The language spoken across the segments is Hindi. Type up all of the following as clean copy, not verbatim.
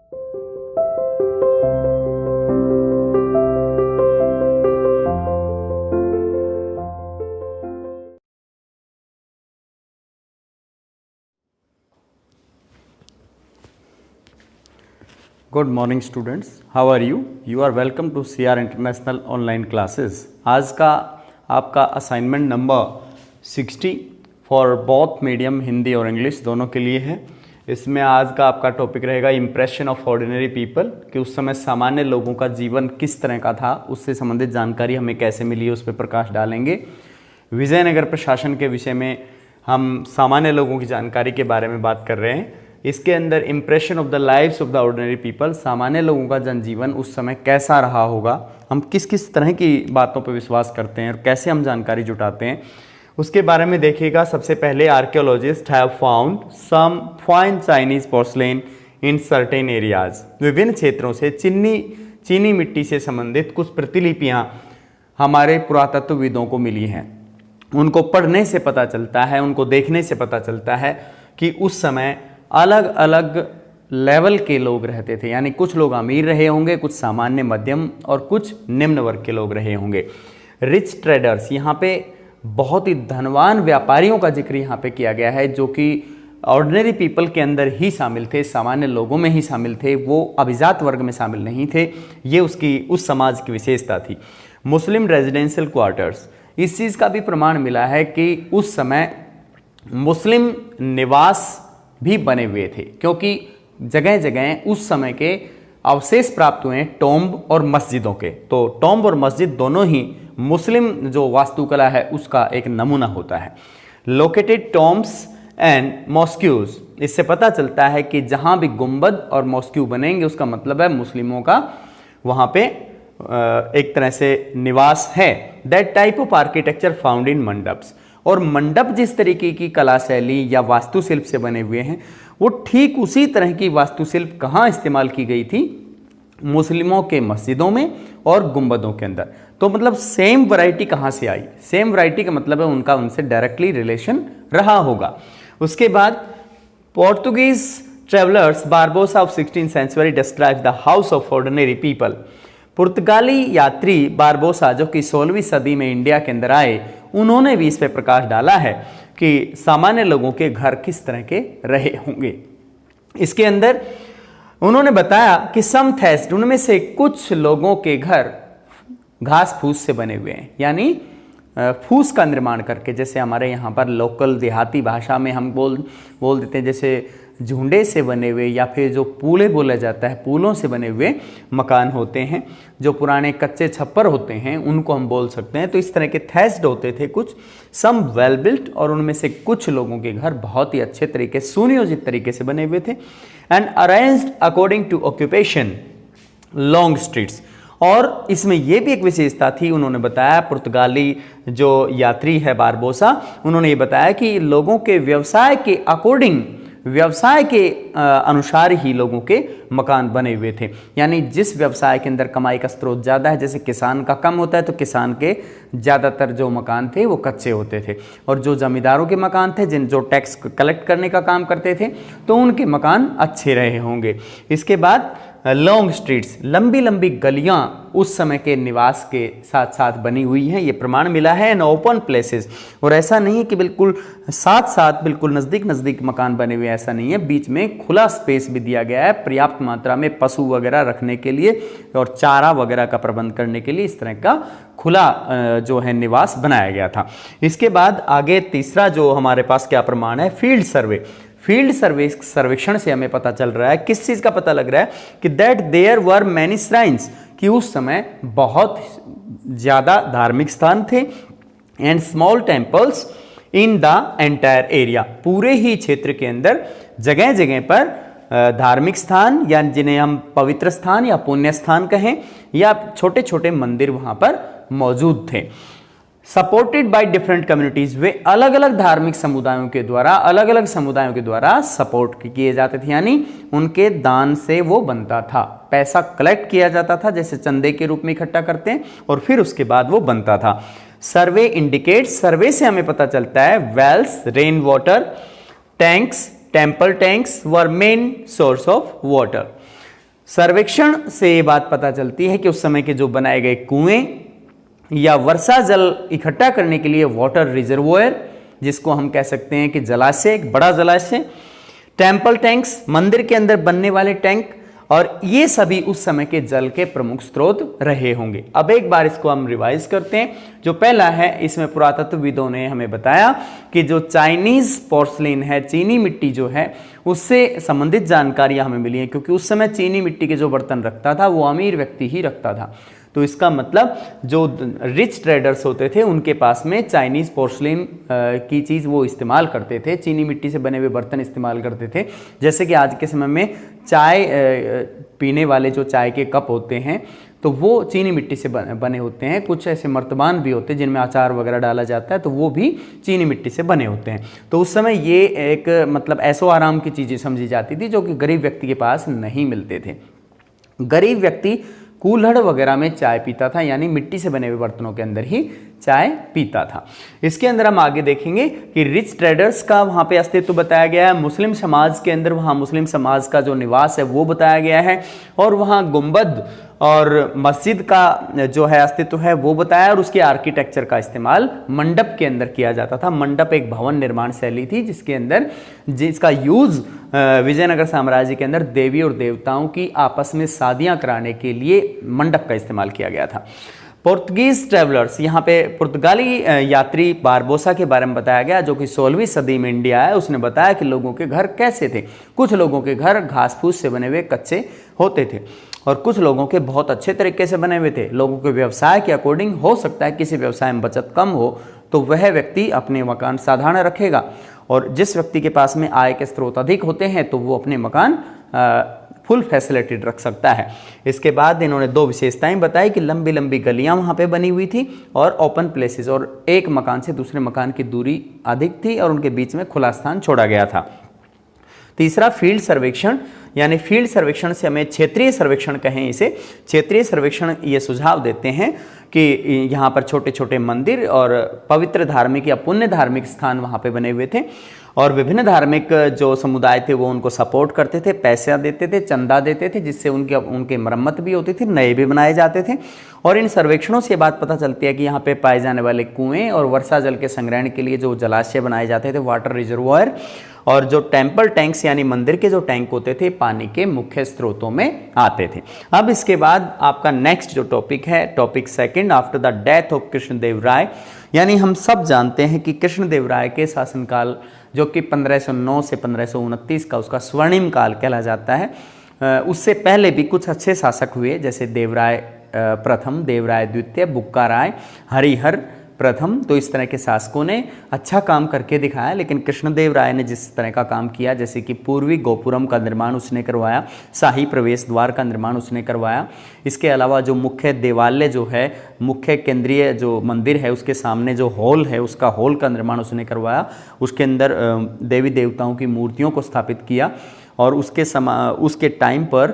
Good morning students, how are you? You are welcome to CR international online classes. आज का आपका assignment number 60 for both medium Hindi और इंग्लिश दोनों के लिए है। इसमें आज का आपका टॉपिक रहेगा इम्प्रेशन ऑफ ऑर्डिनरी पीपल, कि उस समय सामान्य लोगों का जीवन किस तरह का था, उससे संबंधित जानकारी हमें कैसे मिली, उस पर प्रकाश डालेंगे। विजयनगर प्रशासन के विषय में हम सामान्य लोगों की जानकारी के बारे में बात कर रहे हैं। इसके अंदर impression of the lives of the ordinary people, सामान्य लोगों का जनजीवन उस समय कैसा रहा होगा, हम किस किस तरह की बातों पर विश्वास करते हैं और कैसे हम जानकारी जुटाते हैं, उसके बारे में देखिएगा। सबसे पहले archaeologist have found some fine Chinese porcelain in certain areas. विभिन्न क्षेत्रों से चीनी मिट्टी से संबंधित कुछ प्रतिलिपियां हमारे पुरातत्वविदों को मिली हैं। उनको पढ़ने से पता चलता है, उनको देखने से पता चलता है कि उस समय अलग अलग लेवल के लोग रहते थे, यानी कुछ लोग अमीर रहे होंगे, कुछ सामान्य मध्यम और कुछ निम्न वर्ग के लोग रहे होंगे। रिच ट्रेडर्स, यहाँ पे बहुत ही धनवान व्यापारियों का जिक्र यहाँ पे किया गया है, जो कि ऑर्डिनरी पीपल के अंदर ही शामिल थे, सामान्य लोगों में ही शामिल थे, वो अभिजात वर्ग में शामिल नहीं थे। ये उस समाज की विशेषता थी। मुस्लिम रेजिडेंशियल क्वार्टर्स, इस चीज़ का भी प्रमाण मिला है कि उस समय मुस्लिम निवास भी बने हुए थे, क्योंकि जगह जगह उस समय के अवशेष प्राप्त हुए हैं टॉम्ब और मस्जिदों के। तो टॉम्ब और मस्जिद दोनों ही मुस्लिम जो वास्तुकला है उसका एक नमूना होता है। लोकेटेड टॉम्ब्स एंड मॉस्क्यूज, इससे पता चलता है कि जहां भी गुंबद और मॉस्क्यू बनेंगे उसका मतलब है मुस्लिमों का वहां पे एक तरह से निवास है। That type of architecture found in mandaps, और मंडप जिस तरीके की कला शैली या वास्तुशिल्प से बने हुए हैं वो ठीक उसी तरह की वास्तुशिल्प कहाँ इस्तेमाल की गई थी? मुस्लिमों के मस्जिदों में और गुंबदों के अंदर। तो मतलब सेम वैरायटी कहाँ से आई? सेम वैरायटी का मतलब है उनका उनसे डायरेक्टली रिलेशन रहा होगा। उसके बाद Portuguese travellers Barbosa of 16th century describe the house of ordinary people. पुर्तगाली यात्री बारबोसा जो कि 16वीं सदी में इंडिया के अंदर आए, उन्होंने भी इस पर प्रकाश डाला है कि सामान्य लोगों के घर किस तरह के रहे होंगे। इसके अंदर उन्होंने बताया कि सम थैस्ड, उनमें से कुछ लोगों के घर घास फूस से बने हुए हैं, यानी फूस का निर्माण करके, जैसे हमारे यहाँ पर लोकल देहाती भाषा में हम बोल देते हैं, जैसे झुंडे से बने हुए या फिर जो पूले बोला जाता है, पूलों से बने हुए मकान होते हैं, जो पुराने कच्चे छप्पर होते हैं उनको हम बोल सकते हैं। तो इस तरह के थैस्ड होते थे कुछ, सम वेल बिल्ट, और उनमें से कुछ लोगों के घर बहुत ही अच्छे तरीके, सुनियोजित तरीके से बने हुए थे। And arranged according to occupation long streets, और इसमें यह भी एक विशेषता थी, उन्होंने बताया, पुर्तगाली जो यात्री है बारबोसा, उन्होंने ये बताया कि लोगों के व्यवसाय के अकॉर्डिंग, व्यवसाय के अनुसार ही लोगों के मकान बने हुए थे। यानी जिस व्यवसाय के अंदर कमाई का स्रोत ज़्यादा है, जैसे किसान का कम होता है तो किसान के ज़्यादातर जो मकान थे वो कच्चे होते थे, और जो जमींदारों के मकान थे जो टैक्स कलेक्ट करने का काम करते थे तो उनके मकान अच्छे रहे होंगे। इसके बाद लॉन्ग स्ट्रीट्स, लंबी लंबी गलियां उस समय के निवास के साथ साथ बनी हुई हैं, ये प्रमाण मिला है। एंड ओपन प्लेसेस, और ऐसा नहीं है कि बिल्कुल साथ साथ बिल्कुल नज़दीक नज़दीक मकान बने हुए, ऐसा नहीं है, बीच में खुला स्पेस भी दिया गया है पर्याप्त मात्रा में पशु वगैरह रखने के लिए और चारा वगैरह का प्रबंध करने के लिए। इस तरह का खुला जो है निवास बनाया गया था। इसके बाद आगे तीसरा जो हमारे पास क्या प्रमाण है? Field survey. फील्ड सर्वेक्षण से हमें पता चल रहा है, किस चीज का पता लग रहा है कि that there were many shrines, कि उस समय बहुत ज्यादा धार्मिक स्थान थे, and small temples in the entire area, पूरे ही क्षेत्र के अंदर जगह जगह पर धार्मिक स्थान या जिन्हें हम पवित्र स्थान या पुण्य स्थान कहें, या छोटे छोटे मंदिर वहां पर मौजूद थे। सपोर्टेड बाय डिफरेंट कम्युनिटीज, वे अलग अलग धार्मिक समुदायों के द्वारा सपोर्ट किए जाते थे, यानी उनके दान से वो बनता था। पैसा कलेक्ट किया जाता था, जैसे चंदे के रूप में इकट्ठा करते हैं, और फिर उसके बाद वो बनता था। सर्वे इंडिकेट, सर्वे से हमें पता चलता है wells, rain water tanks, temple tanks were main source of water. सर्वेक्षण से ये बात पता चलती है कि उस समय के जो बनाए गए कुएं या वर्षा जल इकट्ठा करने के लिए वाटर रिजर्वोयर, जिसको हम कह सकते हैं कि जलाशय, एक बड़ा जलाशय, टेम्पल टैंक्स, मंदिर के अंदर बनने वाले टैंक, और ये सभी उस समय के जल के प्रमुख स्रोत रहे होंगे। अब एक बार इसको हम रिवाइज करते हैं। जो पहला है, इसमें पुरातत्वविदों ने हमें बताया कि जो चाइनीज पोर्सलिन है, चीनी मिट्टी जो है, उससे संबंधित जानकारियां हमें मिली हैं, क्योंकि उस समय चीनी मिट्टी के जो बर्तन रखता था वो अमीर व्यक्ति ही रखता था। तो इसका मतलब जो रिच ट्रेडर्स होते थे उनके पास में चाइनीज पोर्सलिन की चीज़ वो इस्तेमाल करते थे, चीनी मिट्टी से बने हुए बर्तन इस्तेमाल करते थे। जैसे कि आज के समय में चाय पीने वाले जो चाय के कप होते हैं तो वो चीनी मिट्टी से बने होते हैं। कुछ ऐसे मर्तबान भी होते हैं जिनमें अचार वगैरह डाला जाता है, तो वो भी चीनी मिट्टी से बने होते हैं। तो उस समय ये एक मतलब ऐसो आराम की चीज़ें समझी जाती थी जो कि गरीब व्यक्ति के पास नहीं मिलते थे। गरीब व्यक्ति कूल्हड़ वगैरह में चाय पीता था, यानी मिट्टी से बने हुए बर्तनों के अंदर ही चाय पीता था। इसके अंदर हम आगे देखेंगे कि रिच ट्रेडर्स का वहाँ पे अस्तित्व बताया गया है। मुस्लिम समाज के अंदर वहाँ मुस्लिम समाज का जो निवास है वो बताया गया है, और वहाँ गुंबद और मस्जिद का जो है अस्तित्व है वो बताया, और उसके आर्किटेक्चर का इस्तेमाल मंडप के अंदर किया जाता था। मंडप एक भवन निर्माण शैली थी जिसके अंदर जिसका यूज विजयनगर साम्राज्य के अंदर देवी और देवताओं की आपस में शादियां कराने के लिए मंडप का इस्तेमाल किया गया था। पुर्तगीज ट्रेवलर्स, यहाँ पे पुर्तगाली यात्री बारबोसा के बारे में बताया गया, जो कि 16वीं सदी में इंडिया आया। उसने बताया कि लोगों के घर कैसे थे। कुछ लोगों के घर घास फूस से बने हुए कच्चे होते थे, और कुछ लोगों के बहुत अच्छे तरीके से बने हुए थे। लोगों के व्यवसाय के अकॉर्डिंग हो सकता है किसी व्यवसाय में बचत कम हो तो वह व्यक्ति अपने मकान साधारण रखेगा, और जिस व्यक्ति के पास में आय के स्रोत अधिक होते हैं तो वो अपने मकान फुल फैसिलिटेड रख सकता है। इसके बाद इन्होंने दो विशेषताएं बताई कि लंबी लंबी गलियां वहाँ पे बनी हुई थी और ओपन प्लेसेस, और एक मकान से दूसरे मकान की दूरी अधिक थी और उनके बीच में खुला स्थान छोड़ा गया था। तीसरा, फील्ड सर्वेक्षण, यानी फील्ड सर्वेक्षण से हमें क्षेत्रीय सर्वेक्षण कहें इसे। क्षेत्रीय सर्वेक्षण ये सुझाव देते हैं कि यहाँ पर छोटे छोटे मंदिर और पवित्र धार्मिक या पुण्य धार्मिक स्थान वहाँ पे बने हुए थे, और विभिन्न धार्मिक जो समुदाय थे वो उनको सपोर्ट करते थे, पैसा देते थे, चंदा देते थे, जिससे उनके मरम्मत भी होती थी, नए भी बनाए जाते थे। और इन सर्वेक्षणों से बात पता चलती है कि यहाँ पे पाए जाने वाले कुएं और वर्षा जल के संग्रहण के लिए जो जलाशय बनाए जाते थे, वाटर रिजर्वोयर, और जो टेम्पल टैंक्स यानी मंदिर के जो टैंक होते थे, पानी के मुख्य स्रोतों में आते थे। अब इसके बाद आपका नेक्स्ट जो टॉपिक है, topic second, after the death of Krishnadeva Raya, यानी हम सब जानते हैं कि कृष्णदेव राय के शासनकाल जो कि 1509 से 1529 का उसका स्वर्णिम काल कहला जाता है। उससे पहले भी कुछ अच्छे शासक हुए, जैसे देवराय प्रथम, देवराय द्वितीय, बुक्का राय, हरिहर प्रथम। तो इस तरह के शासकों ने अच्छा काम करके दिखाया, लेकिन कृष्णदेव राय ने जिस तरह का काम किया, जैसे कि पूर्वी गोपुरम का निर्माण उसने करवाया, शाही प्रवेश द्वार का निर्माण उसने करवाया। इसके अलावा जो मुख्य देवालय जो है, मुख्य केंद्रीय जो मंदिर है उसके सामने जो हॉल है, उसका हॉल का निर्माण उसने करवाया। उसके अंदर देवी देवताओं की मूर्तियों को स्थापित किया, और उसके टाइम पर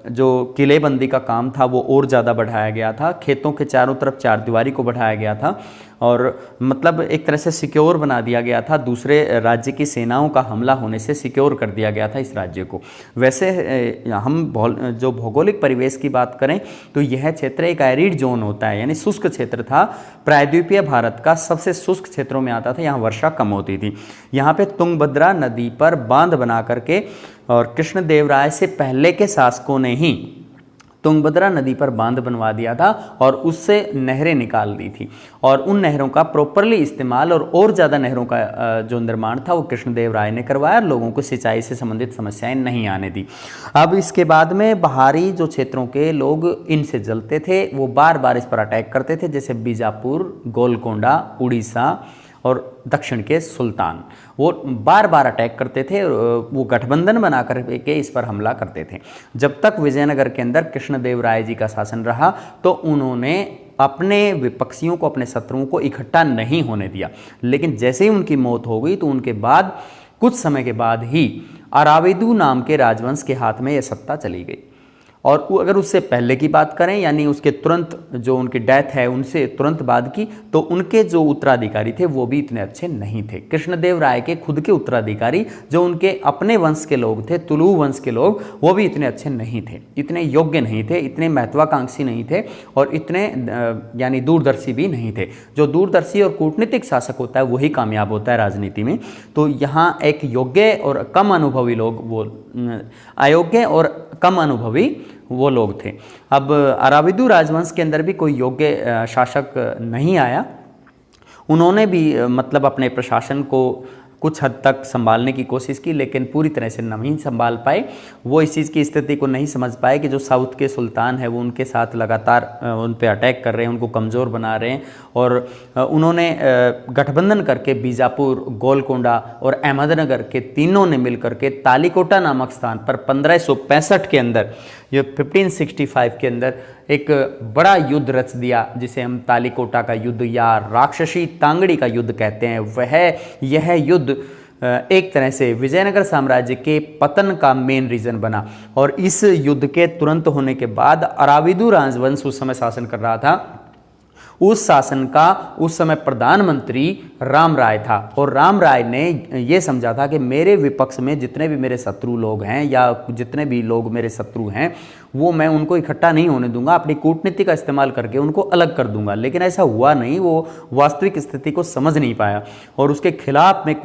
जो किलेबंदी का काम था वो और ज़्यादा बढ़ाया गया था। खेतों के चारों तरफ चारदीवारी को बढ़ाया गया था, और मतलब एक तरह से सिक्योर बना दिया गया था। दूसरे राज्य की सेनाओं का हमला होने से सिक्योर कर दिया गया था इस राज्य को। वैसे हम जो भौगोलिक परिवेश की बात करें तो यह क्षेत्र एक एरिड जोन होता है, यानी शुष्क क्षेत्र था। प्रायद्वीपीय भारत का सबसे शुष्क क्षेत्रों में आता था, यहाँ वर्षा कम होती थी। यहाँ पे तुंगभद्रा नदी पर बांध बना करके, और कृष्णदेव राय से पहले के शासकों ने ही तुंगभद्रा नदी पर बांध बनवा दिया था और उससे नहरें निकाल दी थी, और उन नहरों का प्रॉपरली इस्तेमाल और ज़्यादा नहरों का जो निर्माण था वो कृष्णदेव राय ने करवाया। लोगों को सिंचाई से संबंधित समस्याएं नहीं आने दी। अब इसके बाद में बाहरी जो क्षेत्रों के लोग इनसे जलते थे, वो बार बार इस पर अटैक करते थे, जैसे बीजापुर, गोलकोंडा, उड़ीसा और दक्षिण के सुल्तान, वो बार बार अटैक करते थे। वो गठबंधन बना कर के इस पर हमला करते थे। जब तक विजयनगर के अंदर कृष्णदेव राय जी का शासन रहा तो उन्होंने अपने विपक्षियों को, अपने शत्रुओं को इकट्ठा नहीं होने दिया। लेकिन जैसे ही उनकी मौत हो गई तो उनके बाद कुछ समय के बाद ही अराविदु नाम के राजवंश के हाथ में यह सत्ता चली गई। और अगर उससे पहले की बात करें यानी उसके तुरंत जो उनकी डेथ है उनसे तुरंत बाद की, तो उनके जो उत्तराधिकारी थे वो भी इतने अच्छे नहीं थे। कृष्णदेव राय के खुद के उत्तराधिकारी जो उनके अपने वंश के लोग थे, तुलु वंश के लोग, वो भी इतने अच्छे नहीं थे, इतने योग्य नहीं थे, इतने महत्वाकांक्षी नहीं थे और इतने यानी दूरदर्शी भी नहीं थे। जो दूरदर्शी और कूटनीतिक शासक होता है वही कामयाब होता है राजनीति में। तो यहाँ एक योग्य और कम अनुभवी लोग, वो अयोग्य और कम अनुभवी वो लोग थे। अब अराविदु राजवंश के अंदर भी कोई योग्य शासक नहीं आया। उन्होंने भी मतलब अपने प्रशासन को कुछ हद तक संभालने की कोशिश की, लेकिन पूरी तरह से नहीं संभाल पाए। वो इस चीज़ की स्थिति को नहीं समझ पाए कि जो साउथ के सुल्तान है वो उनके साथ लगातार उन पे अटैक कर रहे हैं, उनको कमज़ोर बना रहे हैं। और उन्होंने गठबंधन करके बीजापुर, गोलकोंडा और अहमदनगर के तीनों ने मिलकर के तालीकोटा नामक स्थान पर 1565 के अंदर, ये 1565 के अंदर एक बड़ा युद्ध रच दिया, जिसे हम तालीकोटा का युद्ध या राक्षसी तांगड़ी का युद्ध कहते हैं। यह युद्ध एक तरह से विजयनगर साम्राज्य के पतन का मेन रीजन बना। और इस युद्ध के तुरंत होने के बाद अराविदु राजवंश उस समय शासन कर रहा था। उस शासन का उस समय प्रधानमंत्री राम राय था और राम राय ने ये समझा था कि मेरे विपक्ष में जितने भी मेरे शत्रु लोग हैं या जितने भी लोग मेरे शत्रु हैं वो मैं उनको इकट्ठा नहीं होने दूंगा, अपनी कूटनीति का इस्तेमाल करके उनको अलग कर दूंगा। लेकिन ऐसा हुआ नहीं, वो वास्तविक स्थिति को समझ नहीं पाया और उसके खिलाफ में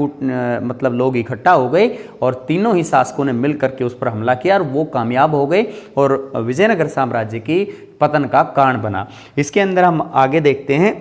मतलब लोग इकट्ठा हो गए और तीनों ही शासकों ने मिल करके उस पर हमला किया और वो कामयाब हो गए और विजयनगर साम्राज्य की पतन का कारण बना। इसके अंदर हम आगे देखते हैं।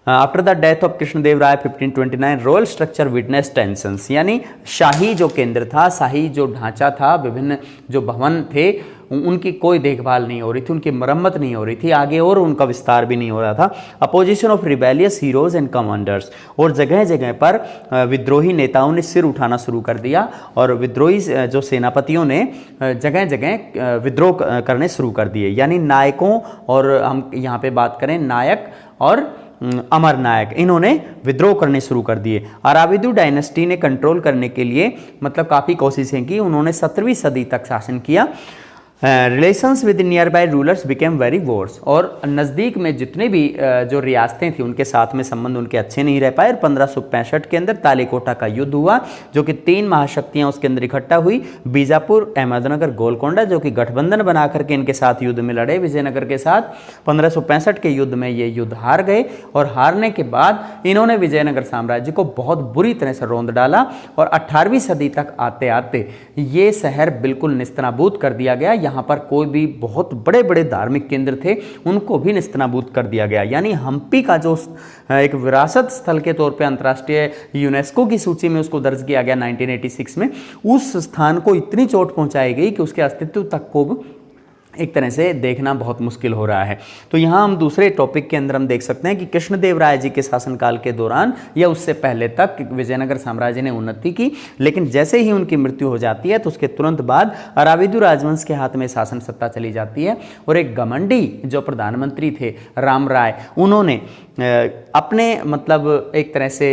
After the death of Krishnadeva Raya 1529 royal structure witness tensions, यानी शाही जो केंद्र था, शाही जो ढांचा था, विभिन्न जो भवन थे, उनकी कोई देखभाल नहीं हो रही थी, उनकी मरम्मत नहीं हो रही थी आगे और उनका विस्तार भी नहीं हो रहा था। Opposition of rebellious heroes and commanders, और जगह जगह पर विद्रोही नेताओं ने सिर उठाना शुरू कर दिया और विद्रोही जो सेनापतियों ने जगह जगह विद्रोह करने शुरू कर दिए। यानी नायकों, और हम यहाँ पे बात करें नायक और अमर नायक, इन्होंने विद्रोह करने शुरू कर दिए। अराविदु डायनेस्टी ने कंट्रोल करने के लिए मतलब काफ़ी कोशिशें की। उन्होंने 17वीं सदी तक शासन किया। Relations with near by rulers became very Wars, और नज़दीक में जितने भी जो रियासतें थी उनके साथ में संबंध उनके अच्छे नहीं रह पाए। और 1565 के अंदर तालीकोटा का युद्ध हुआ, जो कि 3 महाशक्तियां उसके अंदर इकट्ठा हुई, बीजापुर, अहमदनगर, गोलकोंडा, जो कि गठबंधन बना करके इनके साथ युद्ध में लड़े विजयनगर के साथ। 1565 के युद्ध में ये युद्ध हार गए और हारने के बाद इन्होंने विजयनगर साम्राज्य को बहुत बुरी तरह से रौंद डाला और 18वीं सदी तक आते आते ये शहर बिल्कुल निस्तनाबूद कर दिया गया। यहाँ पर कोई भी बहुत बड़े बड़े धार्मिक केंद्र थे उनको भी निस्तनाबूद कर दिया गया। यानी हम्पी का जो एक विरासत स्थल के तौर पे अंतर्राष्ट्रीय यूनेस्को की सूची में उसको दर्ज किया गया 1986 में, उस स्थान को इतनी चोट पहुंचाई गई कि उसके अस्तित्व तक को एक तरह से देखना बहुत मुश्किल हो रहा है। तो यहाँ हम दूसरे टॉपिक के अंदर हम देख सकते हैं कि कृष्णदेव राय जी के शासनकाल के दौरान या उससे पहले तक विजयनगर साम्राज्य ने उन्नति की, लेकिन जैसे ही उनकी मृत्यु हो जाती है तो उसके तुरंत बाद अराविदु राजवंश के हाथ में शासन सत्ता चली जाती है और एक घमंडी जो प्रधानमंत्री थे राम राय, उन्होंने अपने मतलब एक तरह से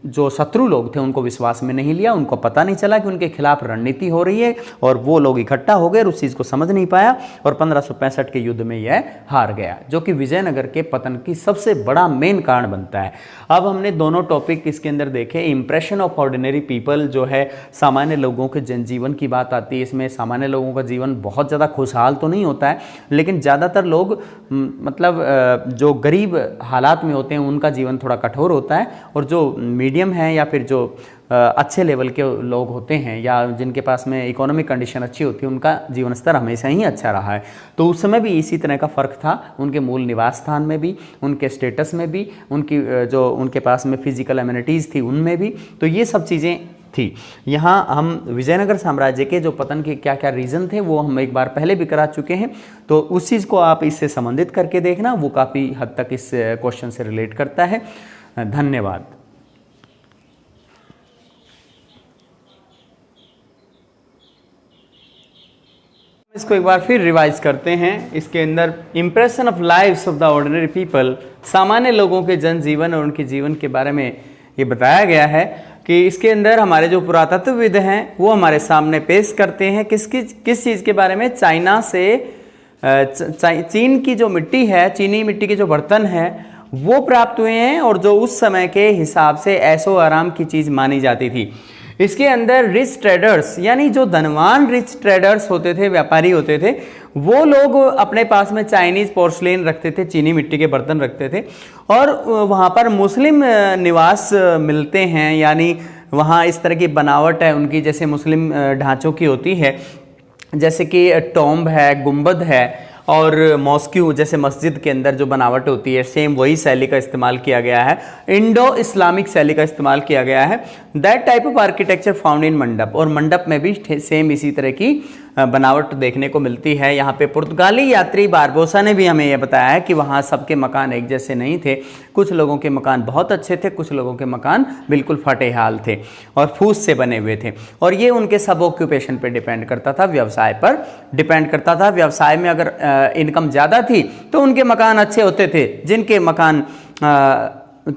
जो शत्रु लोग थे उनको विश्वास में नहीं लिया। उनको पता नहीं चला कि उनके खिलाफ रणनीति हो रही है और वो लोग इकट्ठा हो गए और उस चीज़ को समझ नहीं पाया और 1565 के युद्ध में यह हार गया, जो कि विजयनगर के पतन की सबसे बड़ा मेन कारण बनता है। अब हमने दोनों टॉपिक इसके अंदर देखे। इंप्रेशन ऑफ ऑर्डिनरी पीपल जो है सामान्य लोगों के जनजीवन की बात आती है। इसमें सामान्य लोगों का जीवन बहुत ज़्यादा खुशहाल तो नहीं होता है, लेकिन ज़्यादातर लोग मतलब जो गरीब हालात में होते हैं उनका जीवन थोड़ा कठोर होता है और जो मीडियम है या फिर जो अच्छे लेवल के लोग होते हैं या जिनके पास में इकोनॉमिक कंडीशन अच्छी होती है उनका जीवन स्तर हमेशा ही अच्छा रहा है। तो उस समय भी इसी तरह का फ़र्क था, उनके मूल निवास स्थान में भी, उनके स्टेटस में भी, उनकी जो उनके पास में फिजिकल एमिनिटीज़ थी उनमें भी। तो ये सब चीज़ें थी। यहाँ हम विजयनगर साम्राज्य के जो पतन के क्या क्या रीज़न थे वो हम एक बार पहले भी करा चुके हैं, तो उस चीज़ को आप इससे संबंधित करके देखना, वो काफ़ी हद तक इस क्वेश्चन से रिलेट करता है। धन्यवाद। इसको एक बार फिर रिवाइज करते हैं। इसके अंदर impression of lives of the ordinary people, सामान्य लोगों के जनजीवन और उनके जीवन के बारे में ये बताया गया है। कि इसके अंदर हमारे जो पुरातत्वविद हैं वो हमारे सामने पेश करते हैं किस चीज़ के बारे में, चाइना से चीन की जो मिट्टी है, चीनी मिट्टी के जो बर्तन हैं वो प्राप्त हुए हैं और जो उस समय के हिसाब से ऐशो आराम की चीज़ मानी जाती थी। इसके अंदर रिच ट्रेडर्स यानी जो धनवान रिच ट्रेडर्स होते थे, व्यापारी होते थे, वो लोग अपने पास में चाइनीज़ पोर्सलेन रखते थे, चीनी मिट्टी के बर्तन रखते थे। और वहाँ पर मुस्लिम निवास मिलते हैं, यानी वहाँ इस तरह की बनावट है उनकी जैसे मुस्लिम ढांचों की होती है, जैसे कि टॉम्ब है, गुंबद है, और मॉस्क्यू जैसे मस्जिद के अंदर जो बनावट होती है सेम वही शैली का इस्तेमाल किया गया है, इंडो इस्लामिक शैली का इस्तेमाल किया गया है। That type of architecture found in मंडप, और मंडप में भी सेम इसी तरह की बनावट देखने को मिलती है। यहाँ पे पुर्तगाली यात्री बारबोसा ने भी हमें यह बताया है कि वहाँ सबके मकान एक जैसे नहीं थे, कुछ लोगों के मकान बहुत अच्छे थे, कुछ लोगों के मकान बिल्कुल फटे हाल थे और फूस से बने हुए थे। और ये उनके सब ऑक्यूपेशन पे डिपेंड करता था, व्यवसाय पर डिपेंड करता था। व्यवसाय में अगर इनकम ज़्यादा थी तो उनके मकान अच्छे होते थे, जिनके मकान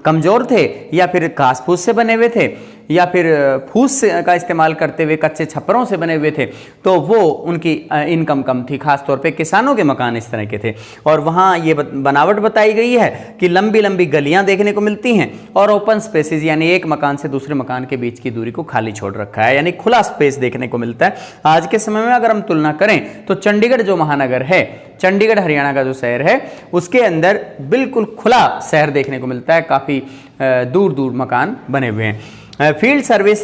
कमज़ोर थे या फिर घास फूस से बने हुए थे या फिर फूस का इस्तेमाल करते हुए कच्चे छप्परों से बने हुए थे, तो वो उनकी इनकम कम थी। खासतौर पे किसानों के मकान इस तरह के थे। और वहाँ ये बनावट बताई गई है कि लंबी लंबी गलियाँ देखने को मिलती हैं और ओपन स्पेसेस, यानी एक मकान से दूसरे मकान के बीच की दूरी को खाली छोड़ रखा है, यानी खुला स्पेस देखने को मिलता है। आज के समय में अगर हम तुलना करें तो चंडीगढ़ जो महानगर है, चंडीगढ़ हरियाणा का जो शहर है, उसके अंदर बिल्कुल खुला शहर देखने को मिलता है, काफ़ी दूर दूर मकान बने हुए हैं। फील्ड सर्विस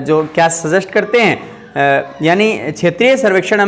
जो क्या सजेस्ट करते हैं, यानी क्षेत्रीय सर्वेक्षण